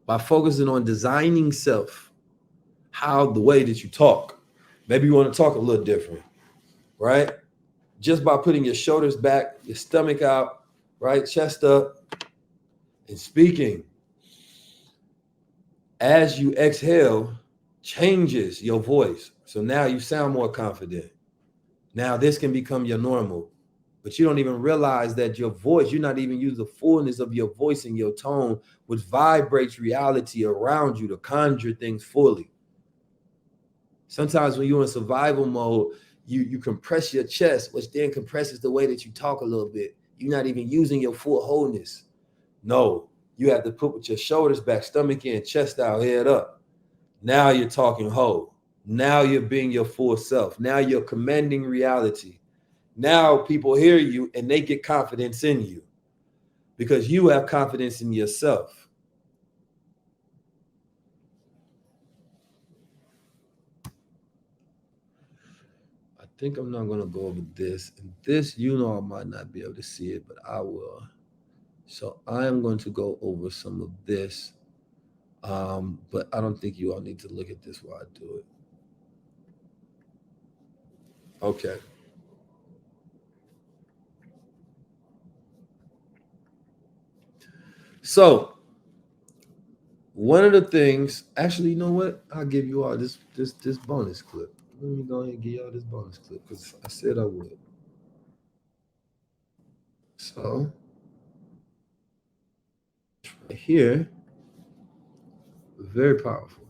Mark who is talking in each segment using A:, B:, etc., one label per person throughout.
A: by focusing on designing self, how the way that you talk. Maybe you want to talk a little different, right? Just by putting your shoulders back, your stomach out, right? Chest up, and speaking. As you exhale, changes your voice. So now you sound more confident. Now this can become your normal, but you don't even realize that your voice, you're not even using the fullness of your voice and your tone, which vibrates reality around you to conjure things fully. Sometimes when you're in survival mode, you compress your chest, which then compresses the way that you talk a little bit. You're not even using your full wholeness. No, you have to put with your shoulders back, stomach in, chest out, head up. Now you're talking whole. Now you're being your full self. Now you're commanding reality. Now people hear you and they get confidence in you because you have confidence in yourself. I think I'm not going to go over this. And this, you know, I might not be able to see it, but I will. So I am going to go over some of this. But I don't think you all need to look at this while I do it. Okay. So one of the things, actually, you know what? I'll give you all this bonus clip. Let me go ahead and give y'all this bonus clip because I said I would. So right here, very powerful.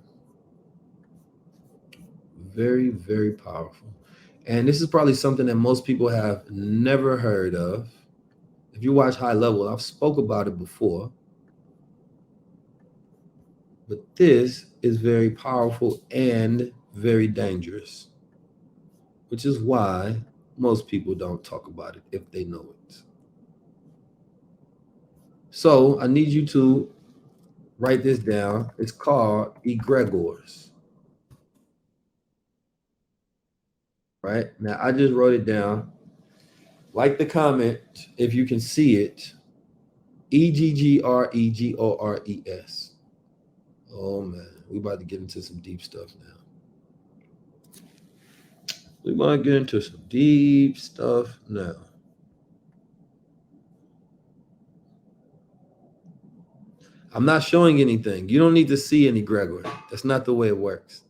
A: Very, very powerful. And this is probably something that most people have never heard of. If you watch High Level, I've spoke about it before. But this is very powerful and very dangerous, which is why most people don't talk about it if they know it. So I need you to write this down. It's called egregores. Right? Now I just wrote it down. Like the comment if you can see it. EGGREGORES. Oh man, we about to get into some deep stuff now. We might get into some deep stuff now. I'm not showing anything. You don't need to see any egregor. That's not the way it works.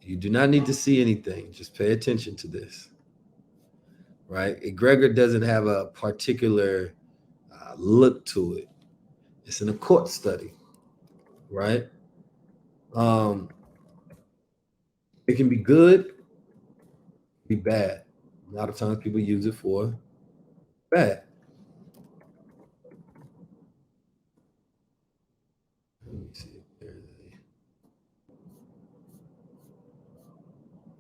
A: You do not need to see anything. Just pay attention to this. Right? Egregor doesn't have a particular look to it. It's an occult study. Right? It can be good, be bad. A lot of times people use it for bad. Let me see.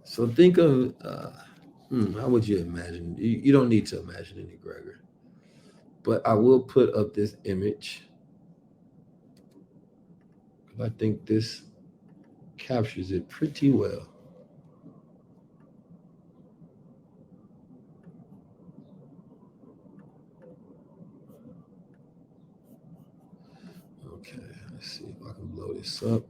A: So think of how would you imagine? You don't need to imagine any egregor, but I will put up this image. I think this captures it pretty well. Okay, let's see if I can blow this up.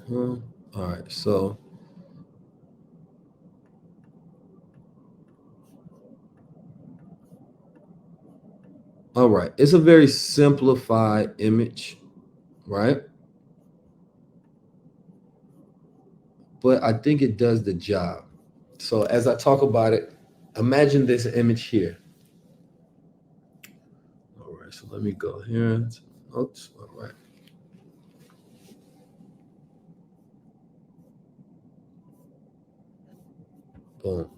A: All right, so all right, it's a very simplified image, right? But I think it does the job. So as I talk about it, imagine this image here. All right, so let me go here. Oops, all right. Boom.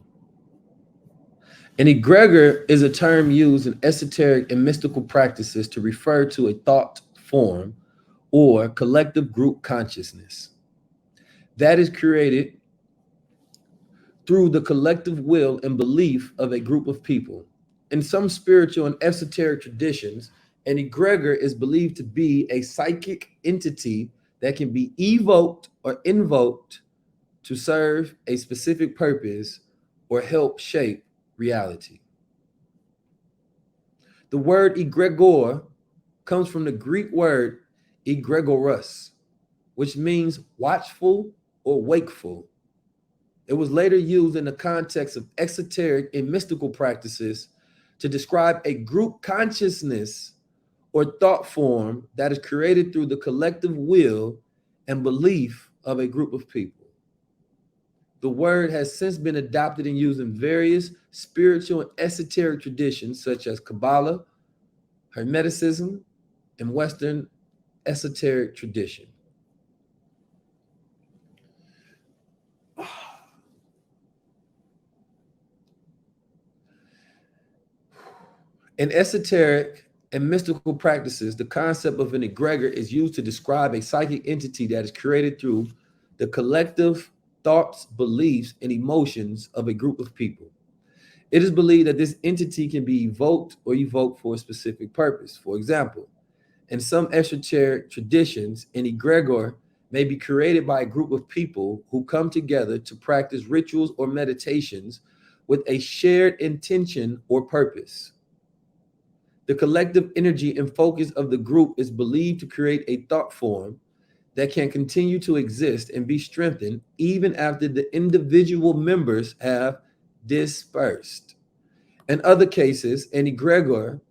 A: An egregor is a term used in esoteric and mystical practices to refer to a thought form or collective group consciousness that is created through the collective will and belief of a group of people. In some spiritual and esoteric traditions, an egregor is believed to be a psychic entity that can be evoked or invoked to serve a specific purpose or help shape reality. The word egregor comes from the Greek word egregorus, which means watchful or wakeful. It was later used in the context of esoteric and mystical practices to describe a group consciousness or thought form that is created through the collective will and belief of a group of people. The word has since been adopted and used in various spiritual and esoteric traditions such as Kabbalah, Hermeticism, and Western esoteric tradition. In esoteric and mystical practices, the concept of an egregor is used to describe a psychic entity that is created through the collective thoughts, beliefs, and emotions of a group of people. It is believed that this entity can be evoked for a specific purpose. For example, in some esoteric traditions, an egregor may be created by a group of people who come together to practice rituals or meditations with a shared intention or purpose. The collective energy and focus of the group is believed to create a thought form that can continue to exist and be strengthened even after the individual members have dispersed. In other cases, an egregor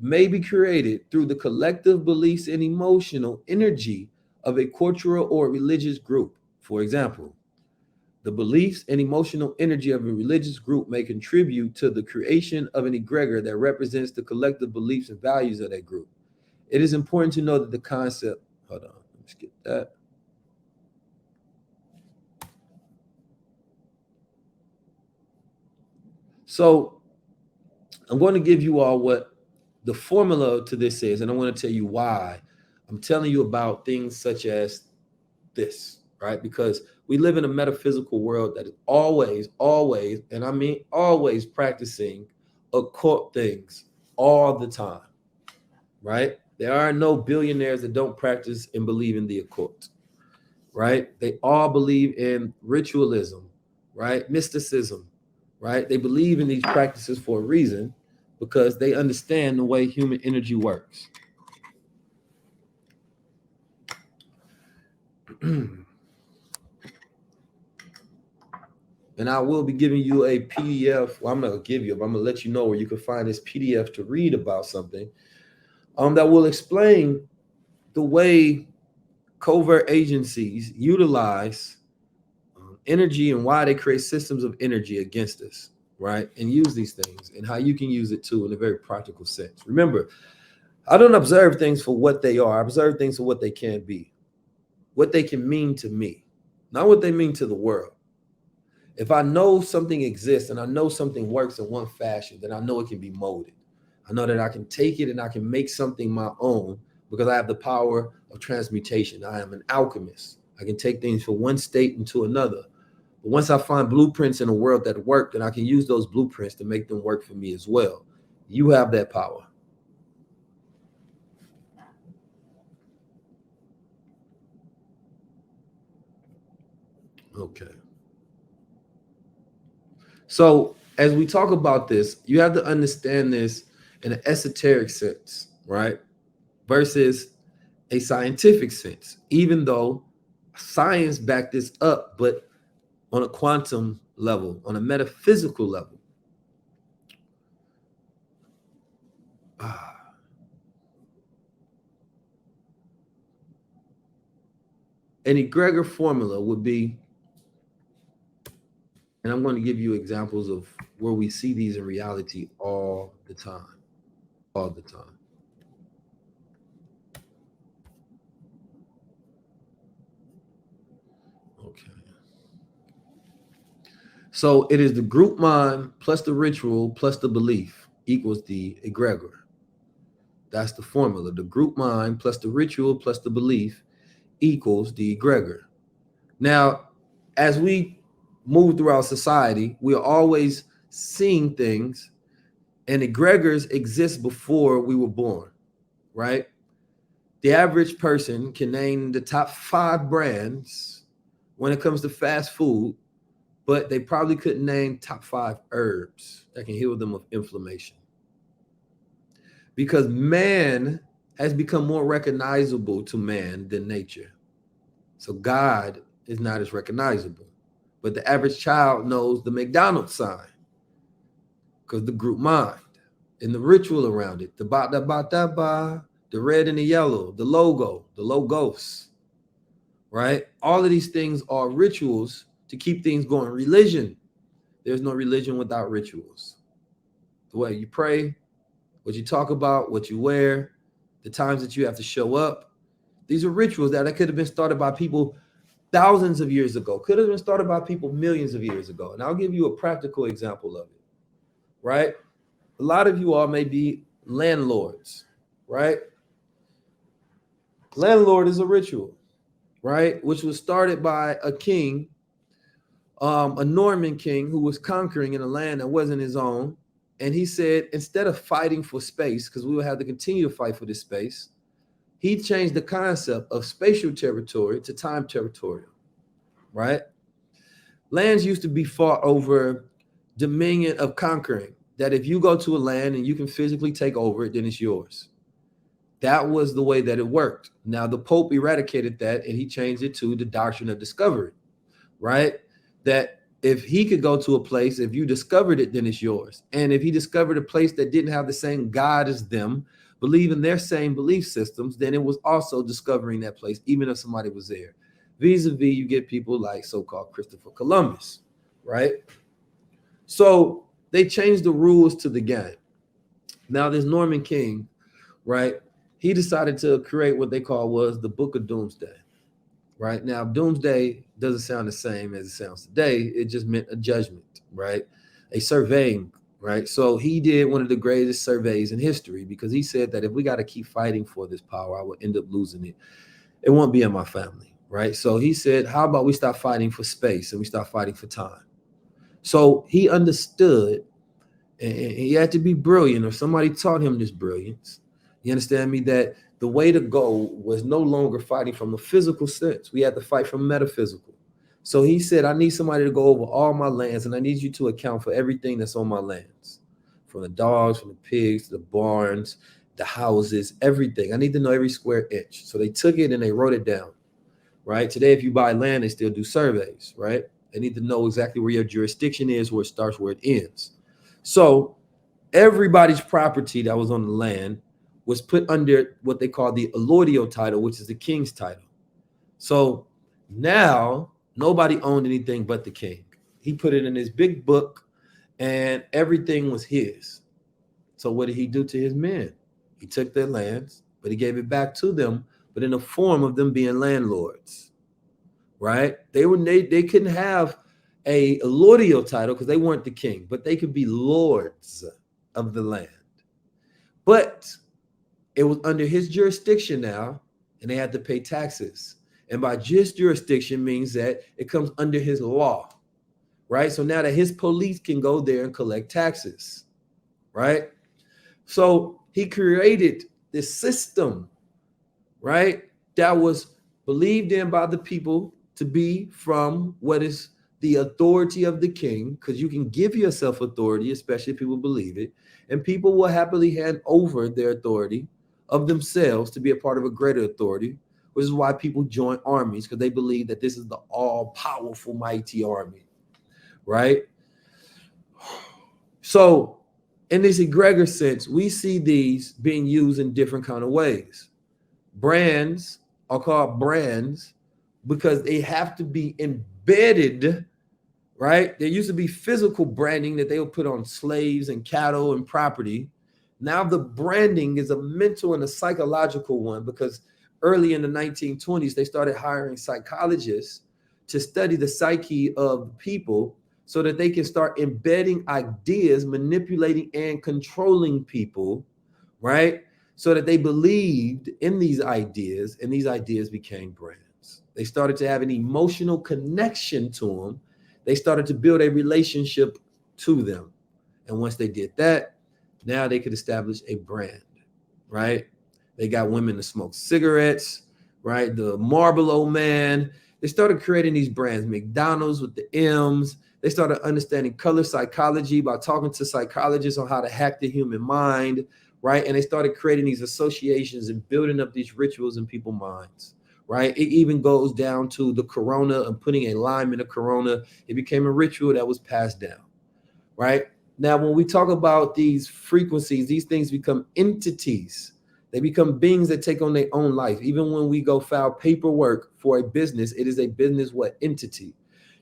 A: may be created through the collective beliefs and emotional energy of a cultural or religious group. For example, the beliefs and emotional energy of a religious group may contribute to the creation of an egregor that represents the collective beliefs and values of that group. It is important to know that the concept, hold on, let's get that. So I'm going to give you all what the formula to this is, and I want to tell you why I'm telling you about things such as this, right? Because we live in a metaphysical world that is always, and I mean always practicing occult things all the time, right? There are no billionaires that don't practice and believe in the occult, right? They all believe in ritualism, right? Mysticism, right? They believe in these practices for a reason because they understand the way human energy works. And I will be giving you a PDF. Well, I'm not gonna give you, but I'm gonna let you know where you can find this PDF to read about something that will explain the way covert agencies utilize energy and why they create systems of energy against us, right? And use these things and how you can use it too in a very practical sense. Remember, I don't observe things for what they are. I observe things for what they can be, what they can mean to me, not what they mean to the world. If I know something exists and I know something works in one fashion, then I know it can be molded. I know that I can take it and I can make something my own because I have the power of transmutation. I am an alchemist. I can take things from one state into another. But once I find blueprints in a world that work, then I can use those blueprints to make them work for me as well. You have that power. Okay. So as we talk about this, you have to understand this in an esoteric sense, right? Versus a scientific sense, even though science backed this up, but on a quantum level, on a metaphysical level. An egregor formula would be, and I'm going to give you examples of where we see these in reality all the time. All the time. Okay. So it is the group mind plus the ritual plus the belief equals the egregor. That's the formula. The group mind plus the ritual plus the belief equals the egregor. Now, as we move throughout society, we are always seeing things, and egregors exist before we were born, right? The average person can name the top 5 brands when it comes to fast food, but they probably couldn't name top 5 herbs that can heal them of inflammation. Because man has become more recognizable to man than nature. So God is not as recognizable. But the average child knows the McDonald's sign because the group mind and the ritual around it, the ba, the red and the yellow, the logo, the logos, right? All of these things are rituals to keep things going. Religion, there's no religion without rituals. The way you pray, what you talk about, what you wear, the times that you have to show up. These are rituals that could have been started by people thousands of years ago, could have been started by people millions of years ago. And I'll give you a practical example of it, right? A lot of you all may be landlords, right? Landlord is a ritual, right? Which was started by a king, a Norman king who was conquering in a land that wasn't his own. And he said, instead of fighting for space, because we will have to continue to fight for this space, he changed the concept of spatial territory to time territorial, right? Lands used to be fought over dominion of conquering, that if you go to a land and you can physically take over it, then it's yours. That was the way that it worked. Now, the Pope eradicated that and he changed it to the doctrine of discovery, right? That if he could go to a place, if you discovered it, then it's yours. And if he discovered a place that didn't have the same God as them, believe in their same belief systems, then it was also discovering that place, even if somebody was there. Vis-a-vis, you get people like so-called Christopher Columbus, right? So they changed the rules to the game. Now, this Norman king, right, he decided to create what they call was the Book of Doomsday, right? Now, Doomsday doesn't sound the same as it sounds today. It just meant a judgment, right? A surveying, right? So he did one of the greatest surveys in history because he said that if we got to keep fighting for this power, I will end up losing it. It won't be in my family, right? So he said, how about we stop fighting for space and we start fighting for time? So he understood, and he had to be brilliant, or somebody taught him this brilliance. You understand me? That the way to go was no longer fighting from a physical sense. We had to fight from metaphysical. So he said, I need somebody to go over all my lands, and I need you to account for everything that's on my lands, from the dogs, from the pigs, the barns, the houses, everything. I need to know every square inch. So they took it and they wrote it down, right? Today, if you buy land, they still do surveys, right? They need to know exactly where your jurisdiction is, where it starts, where it ends. So everybody's property that was on the land was put under what they call the allodial title, which is the king's title. So now nobody owned anything but the king. He put it in his big book and everything was his. So what did he do to his men? He took their lands, but he gave it back to them, but in the form of them being landlords. Right? They couldn't have a allodial title because they weren't the king, but they could be lords of the land. But it was under his jurisdiction now, and they had to pay taxes. And by just jurisdiction means that it comes under his law, right? So now that his police can go there and collect taxes, right? So he created this system, right, that was believed in by the people to be from what is the authority of the king, because you can give yourself authority, especially if people believe it, and people will happily hand over their authority of themselves to be a part of a greater authority, which is why people join armies, because they believe that this is the all-powerful, mighty army, right? So in this egregor sense, we see these being used in different kind of ways. Brands are called brands because they have to be embedded, right? There used to be physical branding that they would put on slaves and cattle and property. Now the branding is a mental and a psychological one because early in the 1920s, they started hiring psychologists to study the psyche of people so that they can start embedding ideas, manipulating and controlling people, right? So that they believed in these ideas and these ideas became brands. They started to have an emotional connection to them. They started to build a relationship to them. And once they did that, now they could establish a brand, right? They got women to smoke cigarettes, right? The Marlboro Man. They started creating these brands, McDonald's with the M's. They started understanding color psychology by talking to psychologists on how to hack the human mind, right? And they started creating these associations and building up these rituals in people's minds, right? It even goes down to the Corona and putting a lime in a Corona. It became a ritual that was passed down, right? Now, when we talk about these frequencies, these things become entities. They become beings that take on their own life. Even when we go file paperwork for a business, it is a business what entity.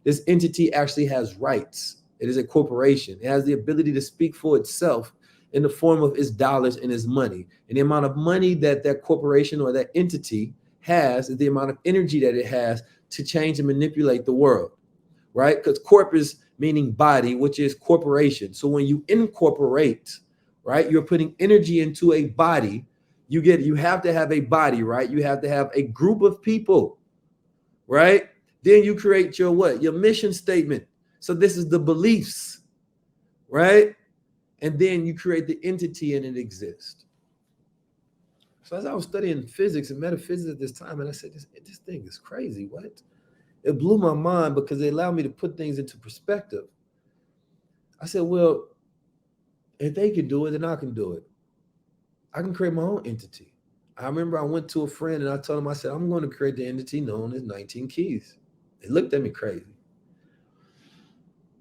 A: This entity actually has rights. It is a corporation. It has the ability to speak for itself in the form of its dollars and its money. And the amount of money that that corporation or that entity has is the amount of energy that it has to change and manipulate the world, right? Because corpus meaning body, which is corporation. So when you incorporate, right, you're putting energy into a body. You have to have a body, right? You have to have a group of people, right? Then you create your what? Your mission statement. So this is the beliefs, right? And then you create the entity and it exists. So as I was studying physics and metaphysics at this time, and I said, this thing is crazy. What? It blew my mind because it allowed me to put things into perspective. I said, well, if they can do it, then I can do it. I can create my own entity. I remember I went to a friend and I told him, I said, I'm going to create the entity known as 19 Keys. They looked at me crazy.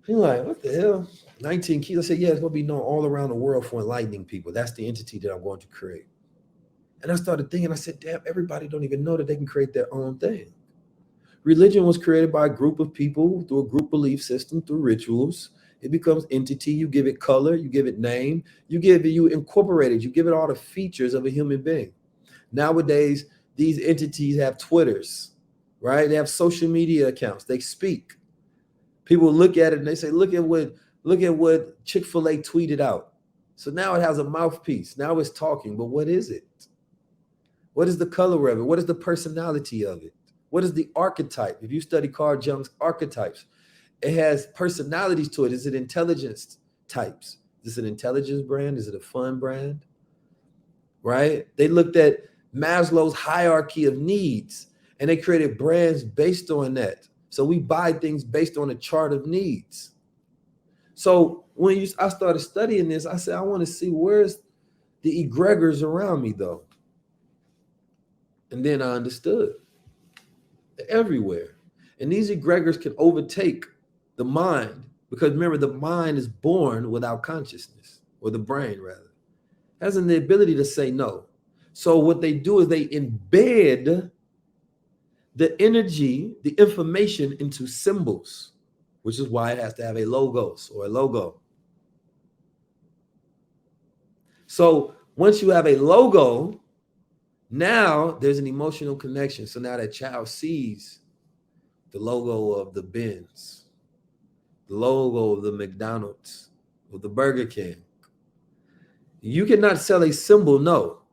A: He's like, what the hell? 19 Keys? I said, yeah, it's going to be known all around the world for enlightening people. That's the entity that I'm going to create. And I started thinking, I said, damn, everybody don't even know that they can create their own thing. Religion was created by a group of people through a group belief system, through rituals. It becomes entity. You give it color, you give it name, you incorporate it, you give it all the features of a human being. Nowadays, these entities have Twitters, right? They have social media accounts. They speak. People look at it and they say, look at what Chick-fil-A tweeted out. So now it has a mouthpiece. Now it's talking, but what is it? What is the color of it? What is the personality of it? What is the archetype? If you study Carl Jung's archetypes, it has personalities to it. Is it intelligence types? Is it an intelligence brand? Is it a fun brand? Right? They looked at Maslow's hierarchy of needs and they created brands based on that. So we buy things based on a chart of needs. So when I started studying this, I said, I want to see where's the egregors around me though. And then I understood. They're everywhere. And these egregors can overtake the mind because remember, the mind is born without consciousness, or the brain rather, has the ability to say no. So what they do is they embed the energy, the information into symbols, which is why it has to have a logos or a logo. So once you have a logo, now there's an emotional connection. So now that child sees the logo of the Benz, the logo of the McDonald's, or the Burger King. You cannot sell a symbol, no.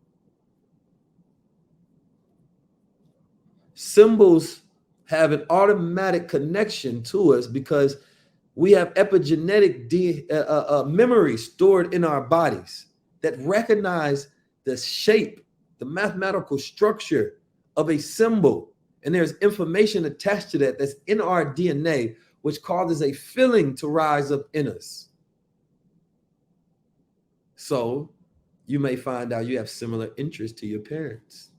A: Symbols have an automatic connection to us because we have epigenetic memories stored in our bodies that recognize the shape, the mathematical structure of a symbol. And there's information attached to that that's in our DNA, which causes a feeling to rise up in us. So you may find out you have similar interests to your parents.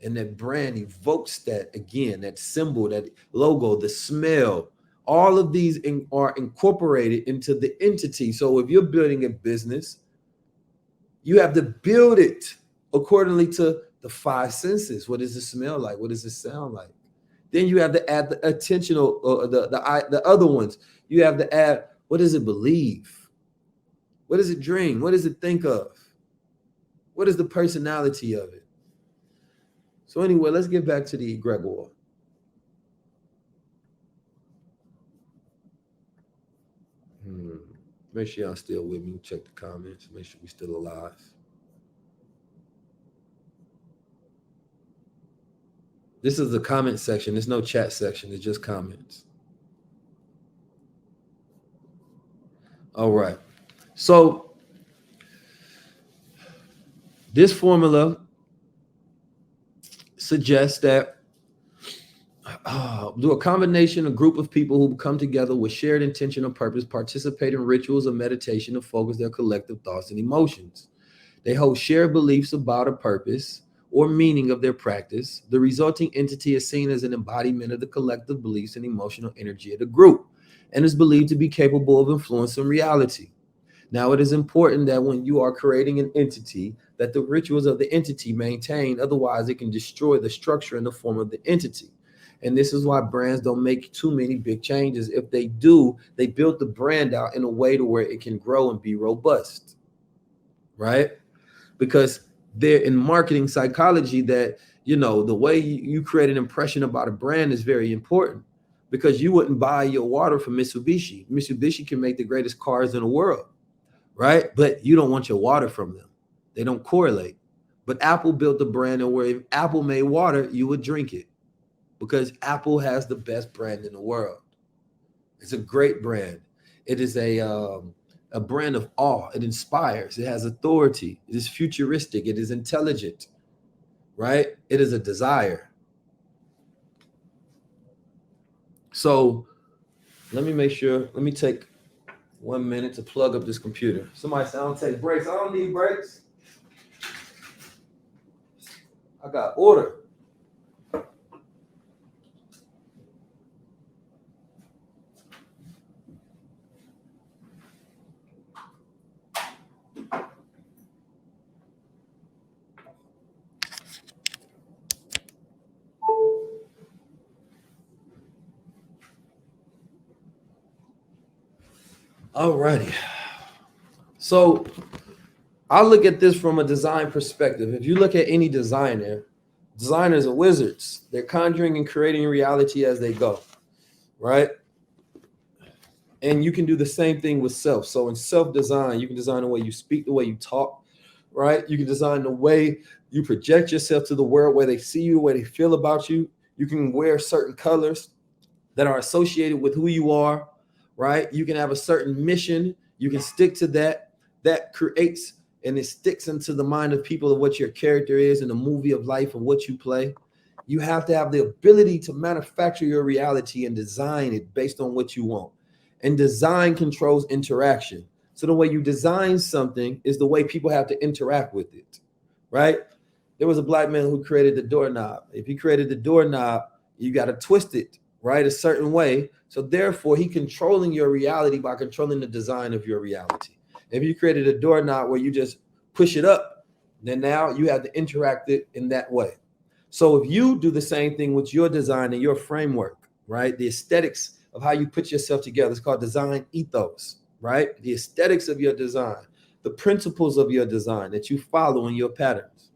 A: And that brand evokes that again, that symbol, that logo, the smell. All of these are incorporated into the entity. So if you're building a business, you have to build it accordingly to the five senses. What does it smell like? What does it sound like? Then you have to add the attentional, the other ones. You have to add, what does it believe? What does it dream? What does it think of? What is the personality of it? So anyway, let's get back to the egregor. Make sure y'all still with me. Check the comments. Make sure we're still alive. This is the comment section. There's no chat section. It's just comments. All right. So this formula suggests that do a combination, a group of people who come together with shared intention or purpose, participate in rituals of meditation to focus their collective thoughts and emotions. They hold shared beliefs about a purpose or meaning of their practice. The resulting entity is seen as an embodiment of the collective beliefs and emotional energy of the group and is believed to be capable of influencing reality. Now, it is important that when you are creating an entity, that the rituals of the entity maintain, otherwise it can destroy the structure and the form of the entity. And this is why brands don't make too many big changes. If they do, they build the brand out in a way to where it can grow and be robust, right? Because they're in marketing psychology that, the way you create an impression about a brand is very important, because you wouldn't buy your water from Mitsubishi. Mitsubishi can make the greatest cars in the world, right? But you don't want your water from them. They don't correlate. But Apple built a brand where if Apple made water, you would drink it, because Apple has the best brand in the world. It's a great brand. It is a brand of awe. It inspires. It has authority. It is futuristic. It is intelligent, right? It is a desire. So let me take 1 minute to plug up this computer. Somebody said, I don't take breaks. I don't need breaks. I got order. All righty. So I look at this from a design perspective. If you look at any designer, designers are wizards. They're conjuring and creating reality as they go, right? And you can do the same thing with self. So in self-design, you can design the way you speak, the way you talk, right? You can design the way you project yourself to the world, where they see you, the way they feel about you. You can wear certain colors that are associated with who you are, right? You can have a certain mission. You can stick to that. That creates and it sticks into the mind of people of what your character is in the movie of life and what you play. You have to have the ability to manufacture your reality and design it based on what you want. And design controls interaction. So the way you design something is the way people have to interact with it, right? There was a black man who created the doorknob. If he created the doorknob, you got to twist it, right, a certain way. So therefore, he controlling your reality by controlling the design of your reality. If you created a doorknob where you just push it up, then now you have to interact it in that way. So if you do the same thing with your design and your framework, right, the aesthetics of how you put yourself together, it's called design ethos, right? The aesthetics of your design, the principles of your design that you follow in your patterns.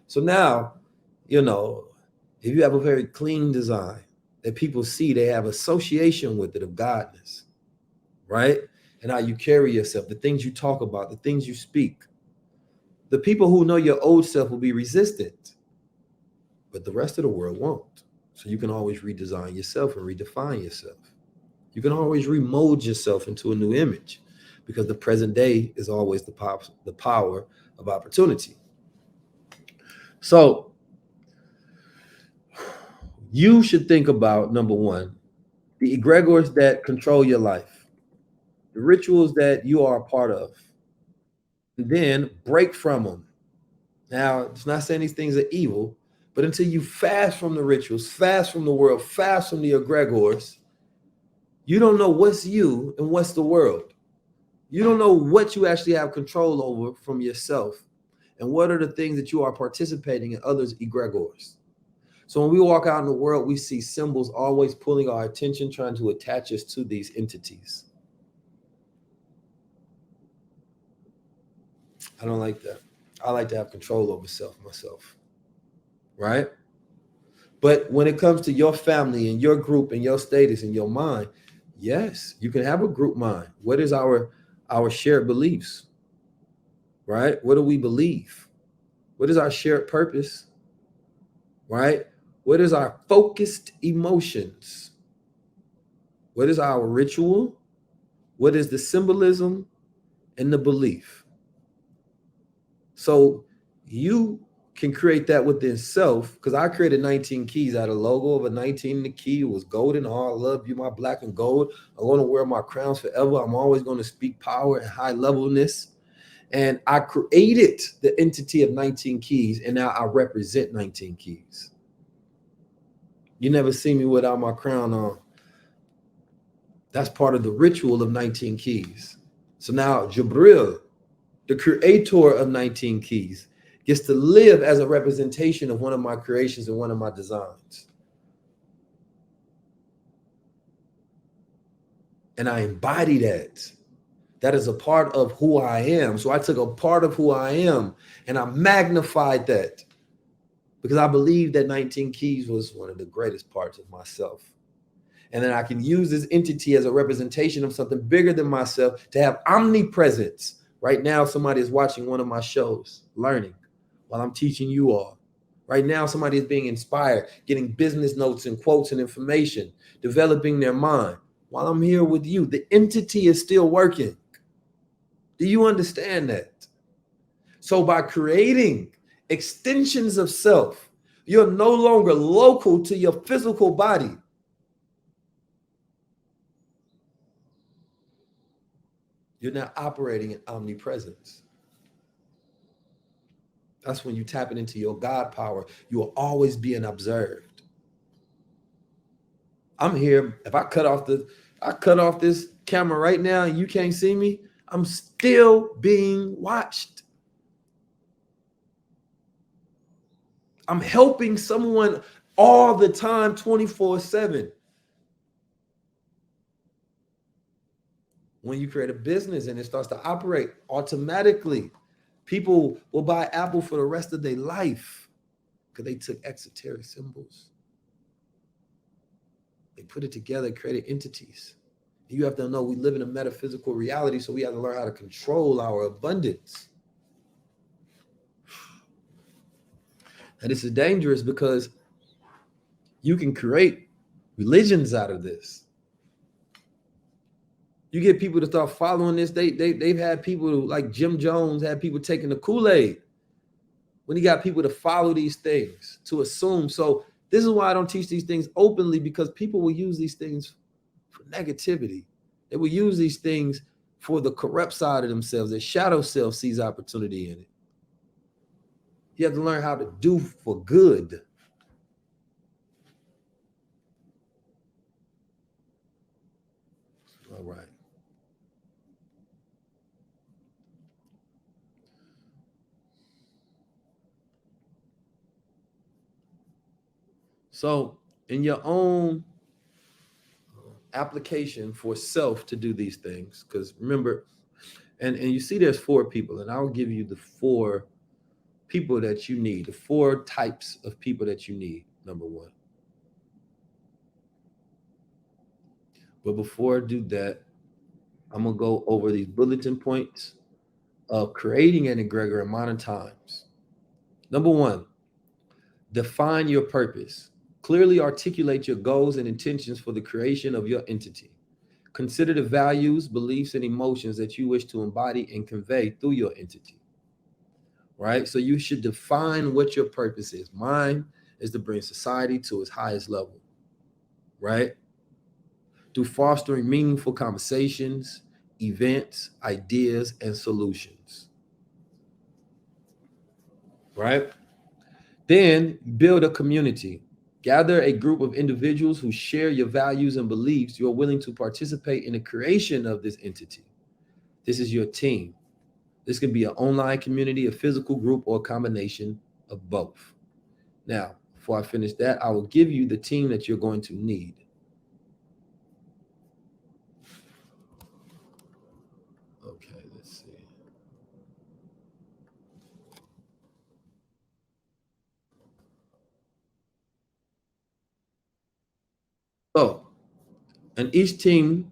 A: So now, if you have a very clean design that people see, they have association with it of godness, right? And how you carry yourself, the things you talk about, the things you speak. The people who know your old self will be resistant, but the rest of the world won't. So you can always redesign yourself and redefine yourself. You can always remold yourself into a new image, because the present day is always the power of opportunity. So you should think about, number one, the egregores that control your life, the rituals that you are a part of, and then break from them. Now, it's not saying these things are evil, but until you fast from the rituals, fast from the world, fast from the egregores, you don't know what's you and what's the world. You don't know what you actually have control over from yourself, and what are the things that you are participating in others' egregores. So when we walk out in the world, we see symbols always pulling our attention, trying to attach us to these entities. I don't like that. I like to have control over myself, right? But when it comes to your family and your group and your status and your mind, yes, you can have a group mind. What is our shared beliefs, right? What do we believe? What is our shared purpose, right? What is our focused emotions? What is our ritual? What is the symbolism and the belief? So you can create that within self, because I created 19 keys. I had a logo of a 19 in the key. It was golden. Oh, I love you, my black and gold. I'm going to wear my crowns forever. I'm always going to speak power and high levelness. And I created the entity of 19 keys, and now I represent 19 keys. You never see me without my crown on. That's part of the ritual of 19 keys. So now Jabril, the creator of 19 keys, gets to live as a representation of one of my creations and one of my designs. And I embody that. That is a part of who I am. So I took a part of who I am and I magnified that, because I believe that 19 keys was one of the greatest parts of myself. And then I can use this entity as a representation of something bigger than myself to have omnipresence. Right now, somebody is watching one of my shows, learning while I'm teaching you all. Right now, somebody is being inspired, getting business notes and quotes and information, developing their mind. While I'm here with you, the entity is still working. Do you understand that? So by creating extensions of self, you're no longer local to your physical body. You're now operating in omnipresence. That's when you tap it into your God power. You will always being observed. I'm here. If I cut off this camera right now and you can't see me, I'm still being watched. I'm helping someone all the time, 24/7. When you create a business and it starts to operate automatically, people will buy Apple for the rest of their life because they took exoteric symbols. They put it together, created entities. You have to know we live in a metaphysical reality, so we have to learn how to control our abundance. And this is dangerous because you can create religions out of this. You get people to start following this. They've had people like Jim Jones had people taking the Kool-Aid when he got people to follow these things, to assume. So this is why I don't teach these things openly, because people will use these things for negativity. They will use these things for the corrupt side of themselves. Their shadow self sees opportunity in it. You have to learn how to do for good. All right. So in your own application for self to do these things, because remember, and you see there's 4 people, and I'll give you the 4 people that you need, the 4 types of people that you need, number 1. But before I do that, I'm going to go over these bulletin points of creating an egregor in modern times. Number 1, define your purpose. Clearly articulate your goals and intentions for the creation of your entity. Consider the values, beliefs, and emotions that you wish to embody and convey through your entity. Right? So you should define what your purpose is. Mine is to bring society to its highest level. Right? Through fostering meaningful conversations, events, ideas, and solutions. Right? Then build a community. Gather a group of individuals who share your values and beliefs. You're willing to participate in the creation of this entity. This is your team. This can be an online community, a physical group, or a combination of both. Now, before I finish that, I will give you the team that you're going to need. Okay, let's see. So, in each team,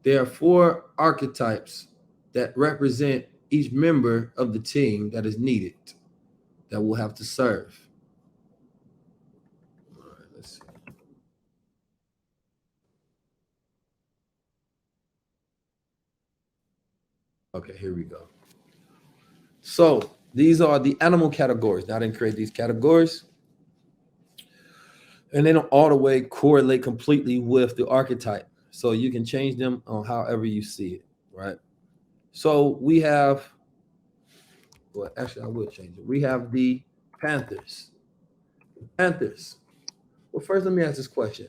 A: there are 4 archetypes that represent each member of the team that is needed, that will have to serve. All right, let's see. Okay, here we go. So These are the animal categories. Now I didn't create these categories, and they don't all the way correlate completely with the archetype. So you can change them on however you see it, right? So we have, well, actually, I will change it. We have the Panthers. Panthers. Well, first, let me ask this question.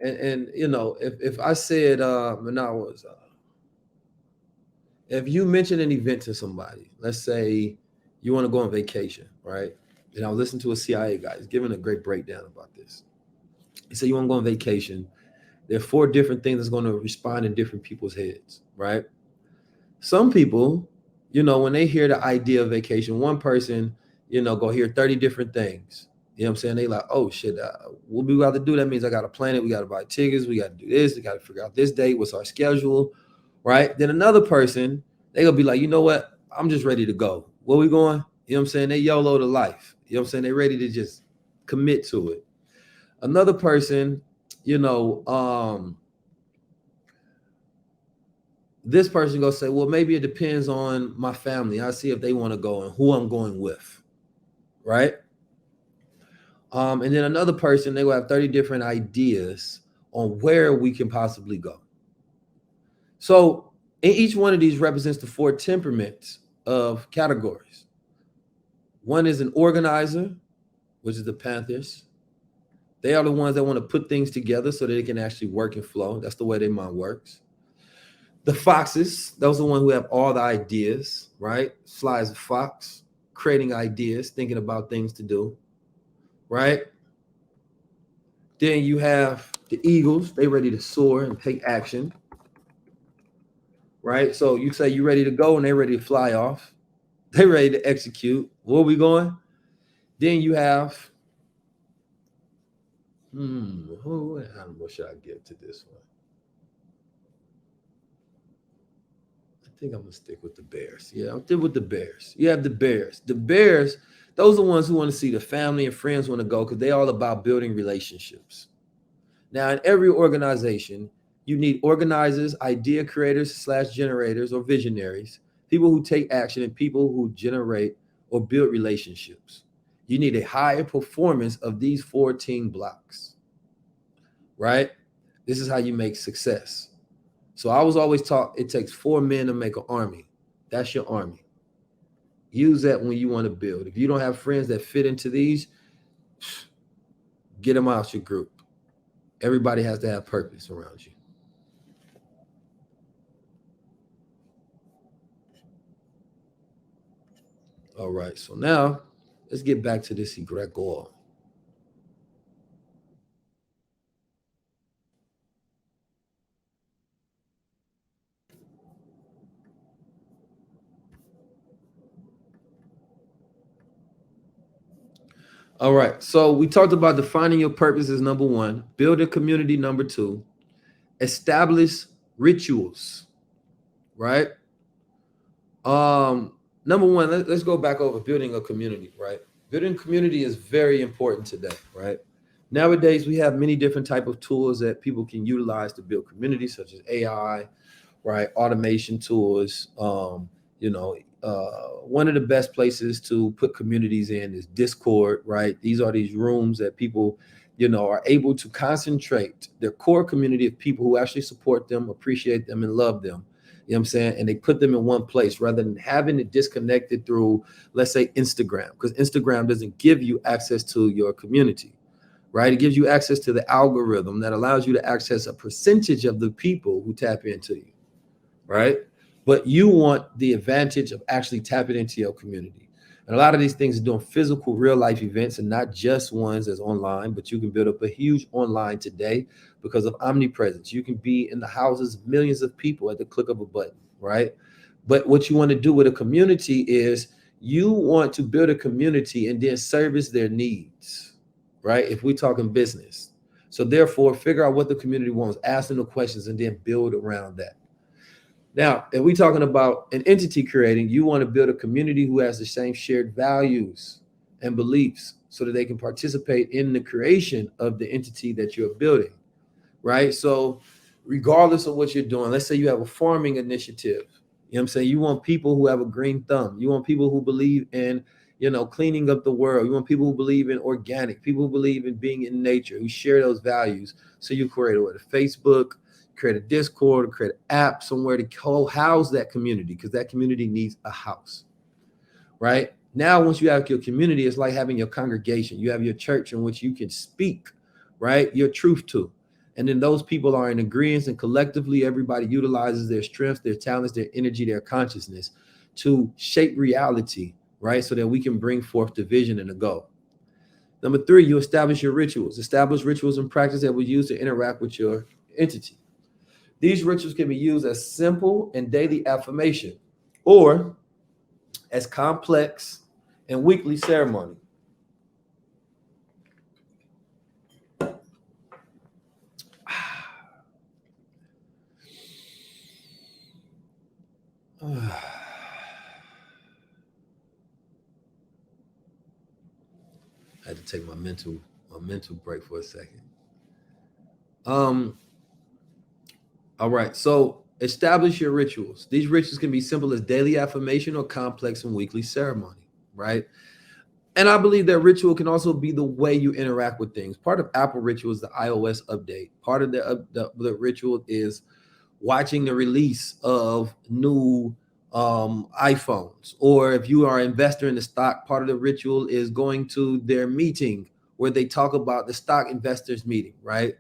A: And you know, if I said, when I was, if you mention an event to somebody, let's say you want to go on vacation, right? And I was listening to a CIA guy. He's giving a great breakdown about this. He said, you want to go on vacation. There are four different things that's going to respond in different people's heads, right? Some people, you know, when they hear the idea of vacation, one person, you know, go hear 30 different things. You know what I'm saying? They like, oh shit, what we got to do? That means I got to plan it. We got to buy tickets. We got to do this. We got to figure out this date. What's our schedule, right? Then another person, they gonna be like, you know what? I'm just ready to go. Where we going? You know what I'm saying? They YOLO to life. You know what I'm saying? They ready to just commit to it. Another person, you know, this person gonna say, well, maybe it depends on my family. I see if they want to go and who I'm going with, right? And then another person, they will have 30 different ideas on where we can possibly go. So each one of these represents the four temperaments of categories. One is an organizer, which is the Panthers. They are the ones that want to put things together so that it can actually work and flow. That's the way their mind works. The foxes, those are the ones who have all the ideas, right? Fly as a fox, creating ideas, thinking about things to do, right? Then you have the eagles, they ready to soar and take action, right? So you say you're ready to go and they're ready to fly off. They're ready to execute. Where are we going? Then you have, who animal should I give to this one? I think I'm gonna stick with the Bears. Yeah, I'll stick with the Bears. You have the Bears. The Bears, those are the ones who want to see the family and friends want to go because they're all about building relationships. Now, in every organization, you need organizers, idea creators slash generators or visionaries, people who take action, and people who generate or build relationships. You need a higher performance of these 14 blocks, right? This is how you make success. So I was always taught it takes 4 men to make an army. That's your army. Use that when you want to build. If you don't have friends that fit into these, get them out your group. Everybody has to have purpose around you. All right. So now let's get back to this egregore. All right. So we talked about defining your purpose as number one, build a community number two, establish rituals, right? Um, Number one, let's go back over building a community, right? Building community is very important today, right? Nowadays, we have many different type of tools that people can utilize to build communities, such as AI, right? Automation tools. You know, one of the best places to put communities in is Discord, right? These are these rooms that people, you know, are able to concentrate their core community of people who actually support them, appreciate them, and love them. You know what I'm saying? And they put them in one place rather than having it disconnected through, let's say, Instagram, because Instagram doesn't give you access to your community, right? It gives you access to the algorithm that allows you to access a percentage of the people who tap into you, right? But you want the advantage of actually tapping into your community. And a lot of these things are doing physical, real life events and not just ones that's online, but you can build up a huge online today because of omnipresence. You can be in the houses of millions of people at the click of a button, right? But what you want to do with a community is you want to build a community and then service their needs, right? If we're talking business. So therefore, figure out what the community wants, ask them the questions, and then build around that. Now, if we're talking about an entity creating, you want to build a community who has the same shared values and beliefs so that they can participate in the creation of the entity that you're building, right? So, regardless of what you're doing, let's say you have a farming initiative. You know what I'm saying? You want people who have a green thumb. You want people who believe in, cleaning up the world. You want people who believe in organic, people who believe in being in nature, who share those values. So you create a Facebook, create a Discord, create an app somewhere to house that community, because that community needs a house, right? Now, once you have your community, it's like having your congregation. You have your church in which you can speak, right, your truth to. And then those people are in agreement, and collectively everybody utilizes their strengths, their talents, their energy, their consciousness to shape reality, right? So that we can bring forth the vision and the goal. Number 3, you establish your rituals. Establish rituals and practice that we use to interact with your entity. These rituals can be used as simple and daily affirmation, or as complex and weekly ceremony. I had to take my mental break for a second. All right. So establish your rituals. These rituals can be simple as daily affirmation or complex and weekly ceremony, right? And I believe that ritual can also be the way you interact with things. Part of Apple ritual is the iOS update. Part of the ritual is watching the release of new iPhones. Or if you are an investor in the stock, part of the ritual is going to their meeting where they talk about the stock investors meeting, right?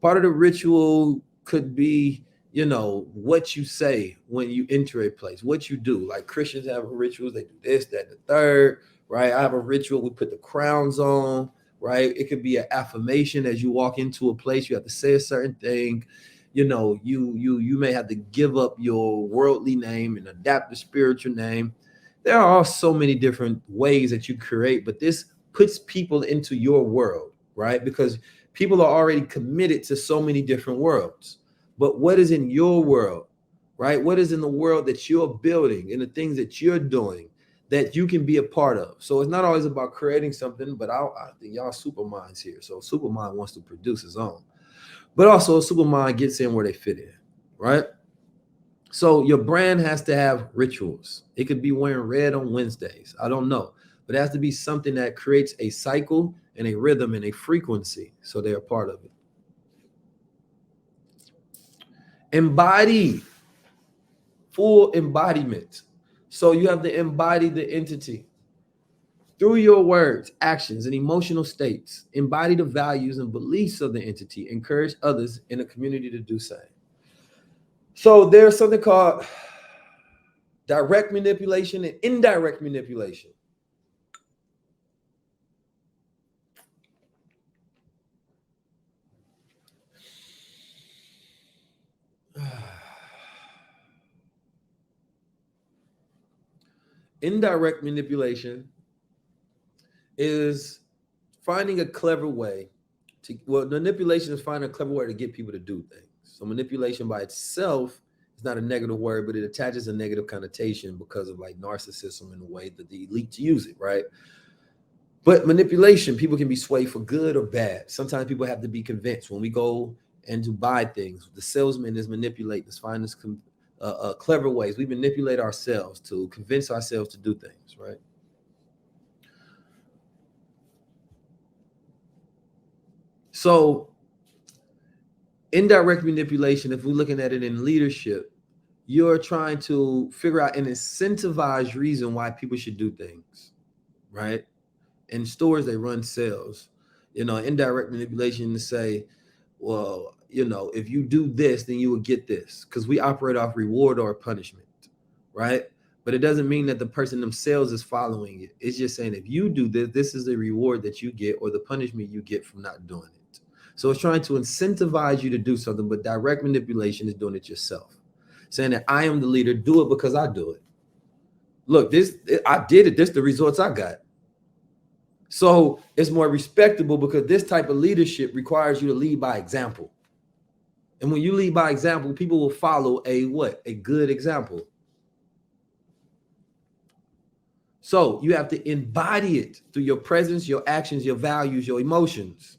A: Part of the ritual could be, what you say when you enter a place, what you do. Like Christians have rituals, they do this, that, and the third, right? I have a ritual, we put the crowns on, right? It could be an affirmation as you walk into a place, you have to say a certain thing. You may have to give up your worldly name and adapt the spiritual name. There are so many different ways that you create, but this puts people into your world, right? Because people are already committed to so many different worlds. But what is in your world, right? What is in the world that you're building and the things that you're doing that you can be a part of? So it's not always about creating something, but I think y'all Superminds here. So Supermind wants to produce his own. But also Supermind gets in where they fit in, right? So your brand has to have rituals. It could be wearing red on Wednesdays. I don't know. But it has to be something that creates a cycle and a rhythm and a frequency so they're a part of it. Embody, full embodiment. So you have to embody the entity through your words, actions, and emotional states. Embody the values and beliefs of the entity. Encourage others in the community to do same. So there's something called direct manipulation and indirect manipulation. Indirect manipulation is finding a clever way manipulation is finding a clever way to get people to do things. So manipulation by itself is not a negative word, but it attaches a negative connotation because of like narcissism and the way that the elites use it, right? But manipulation, people can be swayed for good or bad. Sometimes people have to be convinced. When we go and to buy things, the salesman is manipulating, is finding clever ways. We manipulate ourselves to convince ourselves to do things, right? So indirect manipulation, if we're looking at it in leadership, you're trying to figure out an incentivized reason why people should do things, right? In stores, they run sales. Indirect manipulation to say, well, if you do this, then you will get this, because we operate off reward or punishment, right? But it doesn't mean that the person themselves is following it. It's just saying if you do this, this is the reward that you get or the punishment you get from not doing it. So it's trying to incentivize you to do something, but direct manipulation is doing it yourself. Saying that I am the leader, do it because I do it. Look, I did it. This the results I got. So it's more respectable because this type of leadership requires you to lead by example. And when you lead by example, people will follow a good example. So you have to embody it through your presence, your actions, your values, your emotions.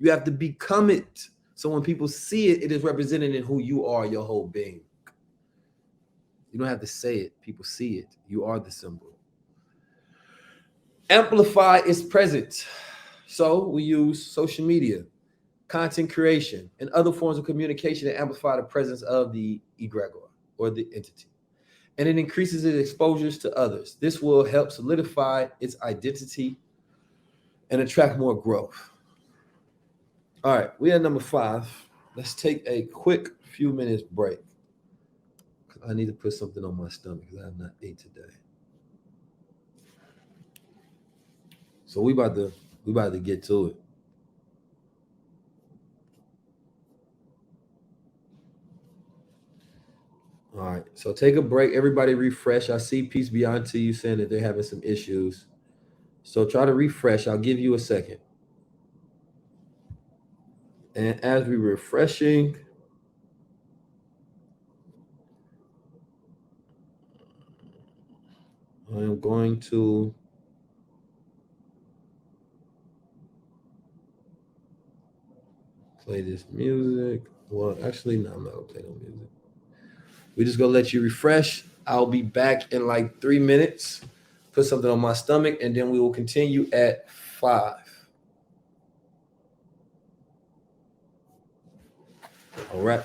A: You have to become it. So when people see it, it is represented in who you are, your whole being. You don't have to say it. People see it. You are the symbol. Amplify its presence. So we use social media, content creation, and other forms of communication to amplify the presence of the egregor or the entity. And it increases its exposures to others. This will help solidify its identity and attract more growth. All right, we are number 5. Let's take a quick few minutes break. I need to put something on my stomach because I have not ate today. So we about to get to it. All right, so take a break. Everybody refresh. I see Peace Beyond to you saying that they're having some issues. So try to refresh. I'll give you a second. And as we're refreshing, I am going to play this music. Well, actually, no, I'm not gonna play no music. We're just gonna let you refresh. I'll be back in like 3 minutes. Put something on my stomach, and then we will continue at 5. All right.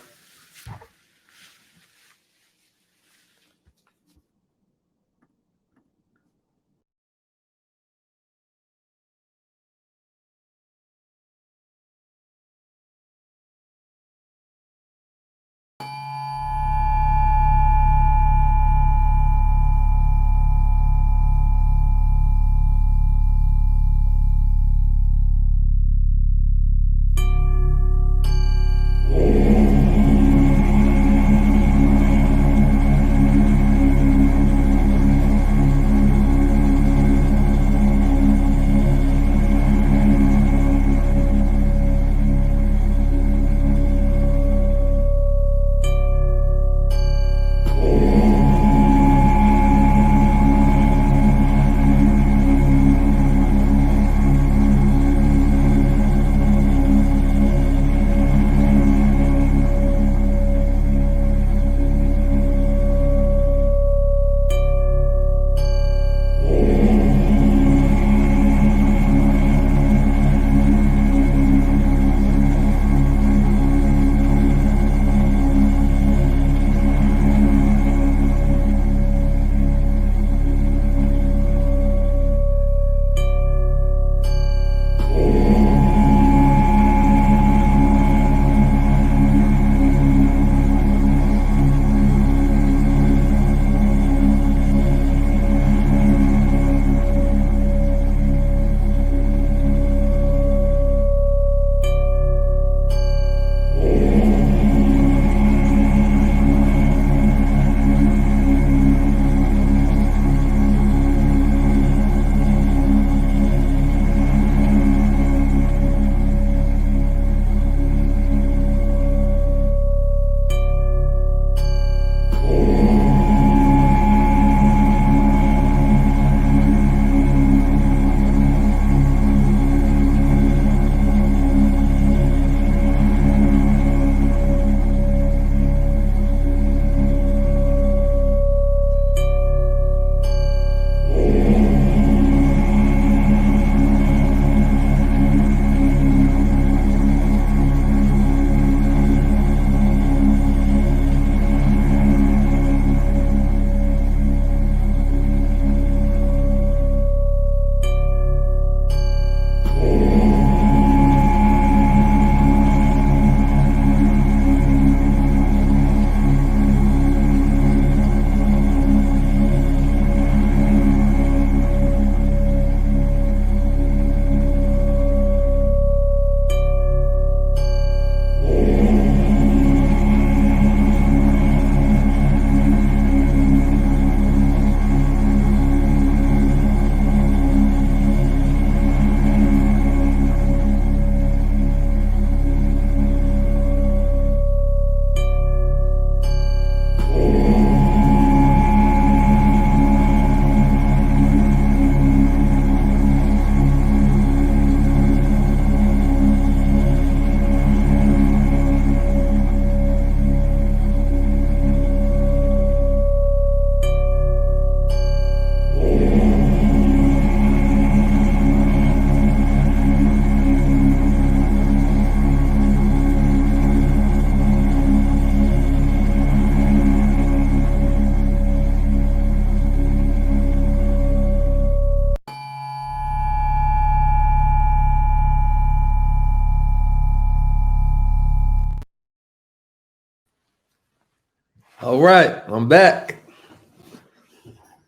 A: All right, I'm back.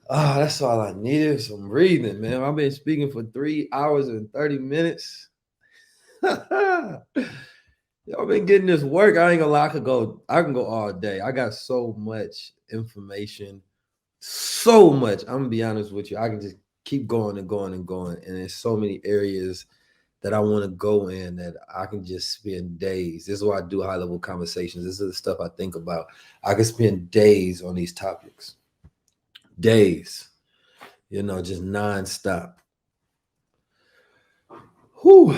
A: Ah, that's all I needed. Some breathing, man. I've been speaking for 3 hours and 30 minutes. Y'all been getting this work. I ain't gonna lie, I can go all day. I got so much information, so much. I'm gonna be honest with you. I can just keep going and going and going. And there's so many areas that I want to go in that I can just spend days. This is why I do high level conversations. This is the stuff I think about. I can spend days on these topics. Days, just nonstop. Whew.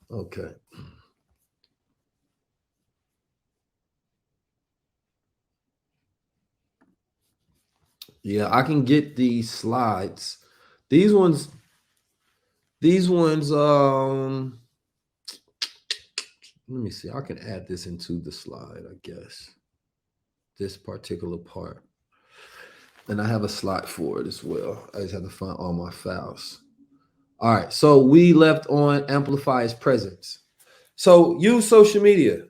A: Okay. Yeah, I can get these slides. These ones, these ones, let me see. I can add this into the slide, I guess. This particular part. And I have a slide for it as well. I just have to find all my files. All right. So we left on amplifies presence. So use social media,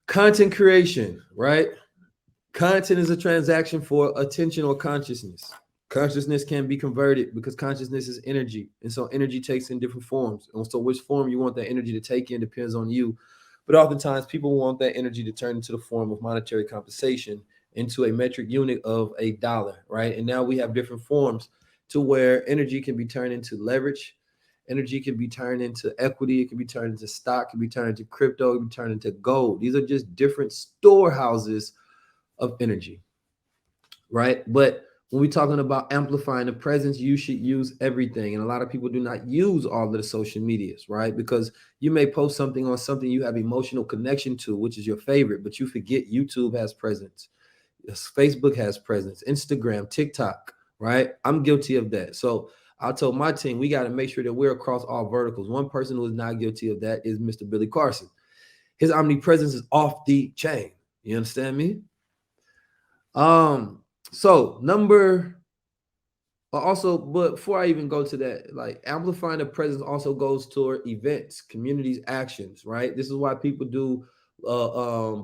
A: content creation, right? Content is a transaction for attention or consciousness. Consciousness can be converted because consciousness is energy. And so energy takes in different forms. And so which form you want that energy to take in depends on you. But oftentimes people want that energy to turn into the form of monetary compensation, into a metric unit of a dollar, right? And now we have different forms to where energy can be turned into leverage. Energy can be turned into equity. It can be turned into stock. It can be turned into crypto. It can be turned into gold. These are just different storehouses of energy, right? But when we're talking about amplifying the presence, you should use everything. And a lot of people do not use all of the social medias, right? Because you may post something on something you have emotional connection to, which is your favorite, but you forget YouTube has presence. Facebook has presence, Instagram, TikTok, right? I'm guilty of that. So I told my team, we got to make sure that we're across all verticals. One person who is not guilty of that is Mr. Billy Carson. His omnipresence is off the chain. You understand me? So number also, but before I even go to that, like amplifying the presence also goes toward events, communities, actions, right? This is why people do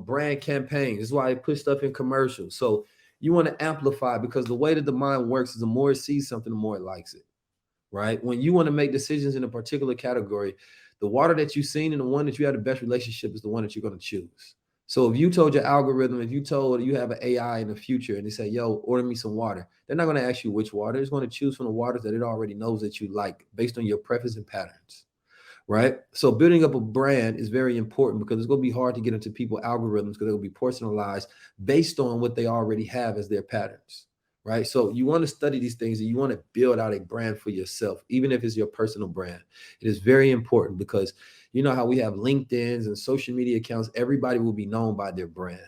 A: brand campaigns. This is why they put stuff in commercials. So you want to amplify because the way that the mind works is the more it sees something, the more it likes it, right? When you want to make decisions in a particular category, the water that you've seen and the one that you have the best relationship is the one that you're going to choose. So if you told your algorithm, if you told you have an AI in the future and they say, yo, order me some water, they're not going to ask you which water. It's going to choose from the waters that it already knows that you like based on your preference and patterns, right? So building up a brand is very important because it's going to be hard to get into people's algorithms because they'll be personalized based on what they already have as their patterns, right? So you want to study these things and you want to build out a brand for yourself, even if it's your personal brand. It is very important because you know how we have LinkedIn's and social media accounts, everybody will be known by their brand,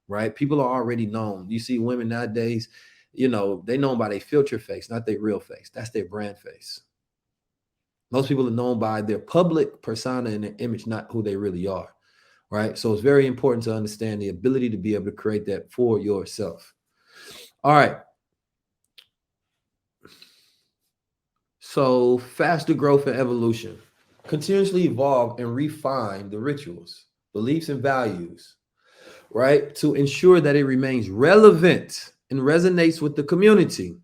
A: right? People are already known. You see women nowadays, they known by their filter face, not their real face. That's their brand face. Most people are known by their public persona and their image, not who they really are, right? So it's very important to understand the ability to be able to create that for yourself. All right. So faster growth and evolution. Continuously evolve and refine the rituals, beliefs, and values, right? To ensure that it remains relevant and resonates with the community.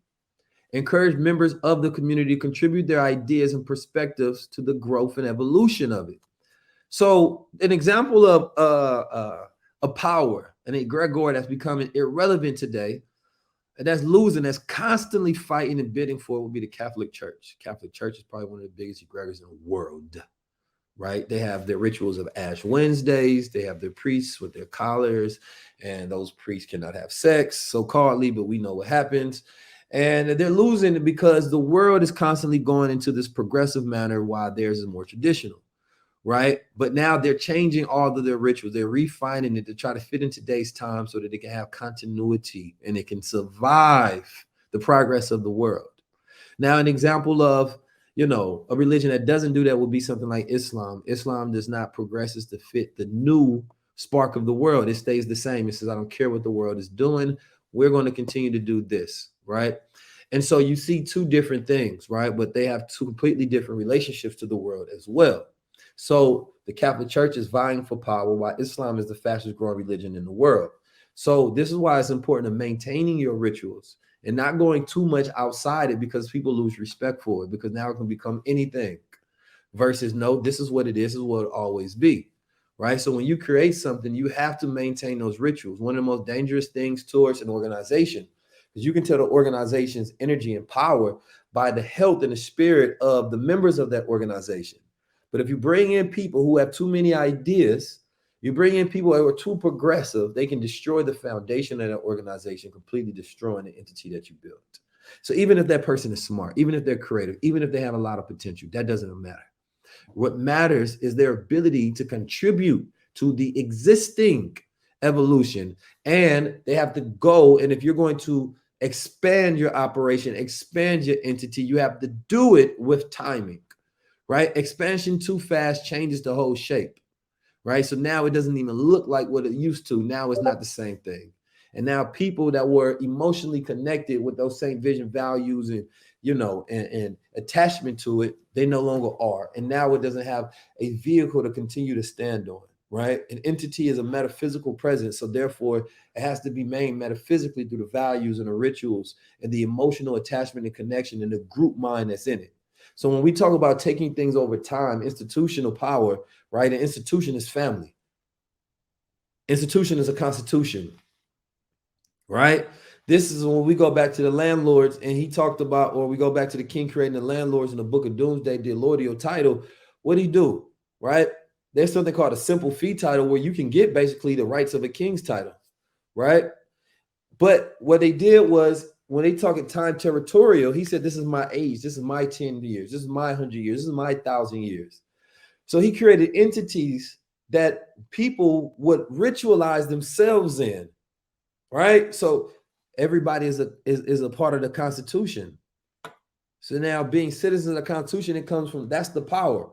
A: Encourage members of the community to contribute their ideas and perspectives to the growth and evolution of it. So, an example of a power, an egregore that's becoming irrelevant today, and that's losing, that's constantly fighting and bidding for would be the Catholic Church. Catholic Church is probably one of the biggest egregores in the world, right? They have their rituals of Ash Wednesdays. They have their priests with their collars, and those priests cannot have sex, so-calledly, but we know what happens. And they're losing because the world is constantly going into this progressive manner while theirs is more traditional, right? But now they're changing all of their rituals. They're refining it to try to fit in today's time so that it can have continuity and it can survive the progress of the world. Now, an example of, a religion that doesn't do that would be something like Islam. Islam does not progresses to fit the new spark of the world. It stays the same. It says, I don't care what the world is doing. We're going to continue to do this, right? And so you see two different things, right? But they have two completely different relationships to the world as well. So the Catholic Church is vying for power, while Islam is the fastest growing religion in the world. So this is why it's important to maintaining your rituals and not going too much outside it, because people lose respect for it, because now it can become anything versus no, this is what it is what it'll always be. Right. So when you create something, you have to maintain those rituals. One of the most dangerous things towards an organization is you can tell the organization's energy and power by the health and the spirit of the members of that organization. But if you bring in people who have too many ideas, you bring in people who are too progressive, they can destroy the foundation of that organization, completely destroying the entity that you built. So even if that person is smart, even if they're creative, even if they have a lot of potential, that doesn't matter. What matters is their ability to contribute to the existing evolution. And they have to go. And if you're going to expand your operation, expand your entity, you have to do it with timing, right? Expansion too fast changes the whole shape, right? So now it doesn't even look like what it used to. Now it's not the same thing. And now people that were emotionally connected with those same vision, values, and and attachment to it, they no longer are. And now it doesn't have a vehicle to continue to stand on, right? An entity is a metaphysical presence. So therefore, it has to be made metaphysically through the values and the rituals and the emotional attachment and connection and the group mind that's in it. So when we talk about taking things over time, institutional power, right? An institution is family. Institution is a constitution, right? This is when we go back to the landlords, and he talked about, or we go back to the king creating the landlords in the book of Doomsday, the allodial title. What did he do, right? There's something called a simple fee title where you can get basically the rights of a king's title, right? But what they did was, when they talk in time territorial, he said, this is my age, this is my 10 years, this is my 100 years, this is my 1,000 years. So he created entities that people would ritualize themselves in, right? So everybody is a part of the Constitution. So now being citizens of the Constitution, it comes from, that's the power,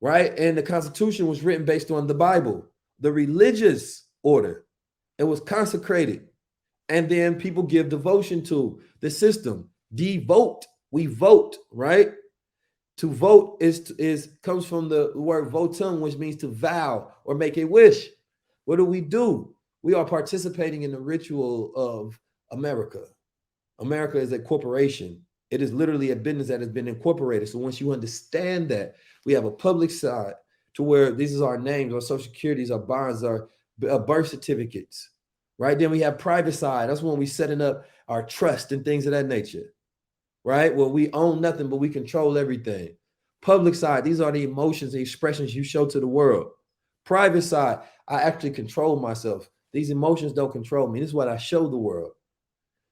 A: right? And the Constitution was written based on the Bible, the religious order. It was consecrated. And then people give devotion to the system. Devote, we vote, right? To vote is comes from the word votum, which means to vow or make a wish. What do? We are participating in the ritual of America. America is a corporation. It is literally a business that has been incorporated. So once you understand that, we have a public side to where these is our names, our social securities, our bonds, our birth certificates, right? Then we have private side. That's when we setting up our trust and things of that nature, right? Well, we own nothing, but we control everything. Public side, these are the emotions, the expressions you show to the world. Private side, I actually control myself. These emotions don't control me. This is what I show the world.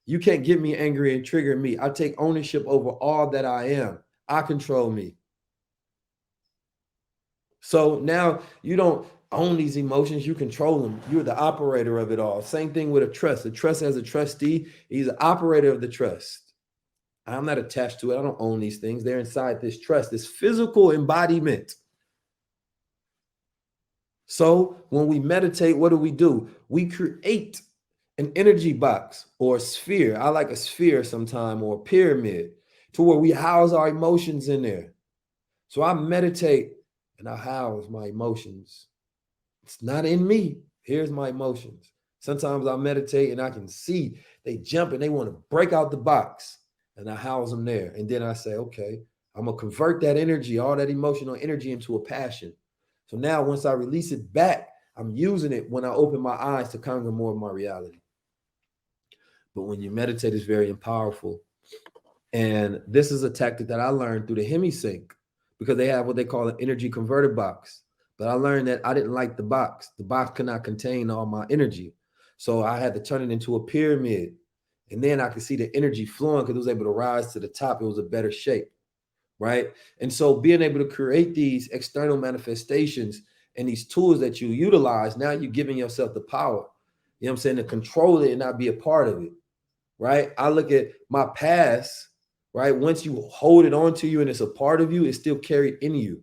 A: You can't get me angry and trigger me. I take ownership over all that I am. I control me. So now you don't own these emotions, you control them. You're the operator of it all. Same thing with a trust. The trust has a trustee. He's the operator of the trust. I'm not attached to it. I don't own these things. They're inside this trust, this physical embodiment. So when we meditate, what do? We create an energy box or a sphere. I like a sphere sometime, or a pyramid, to where we house our emotions in there. So I meditate and I house my emotions. It's not in me. Here's my emotions. Sometimes I meditate and I can see they jump and they want to break out the box, and I house them there. And then I say, okay, I'm going to convert that energy, all that emotional energy, into a passion. So now once I release it back, I'm using it when I open my eyes to conquer more of my reality. But when you meditate, it's very powerful. And this is a tactic that I learned through the HemiSync, because they have what they call an energy converter box. But I learned that I didn't like the box. The box could not contain all my energy. So I had to turn it into a pyramid. And then I could see the energy flowing because it was able to rise to the top. It was a better shape, right? And so being able to create these external manifestations and these tools that you utilize, now you're giving yourself the power, you know what I'm saying, to control it and not be a part of it, right? I look at my past, right? Once you hold it onto you and it's a part of you, it's still carried in you.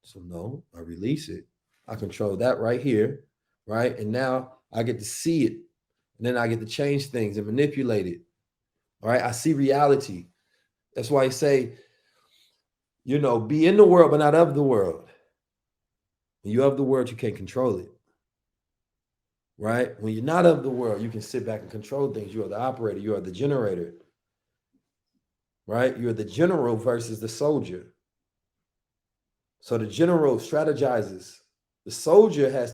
A: So no, I release it. I control that right here, right? And now I get to see it. And then I get to change things and manipulate it. All right. I see reality. That's why I say, be in the world, but not of the world. When you're of the world, you can't control it. Right? When you're not of the world, you can sit back and control things. You are the operator, you are the generator. Right? You're the general versus the soldier. So the general strategizes. The soldier has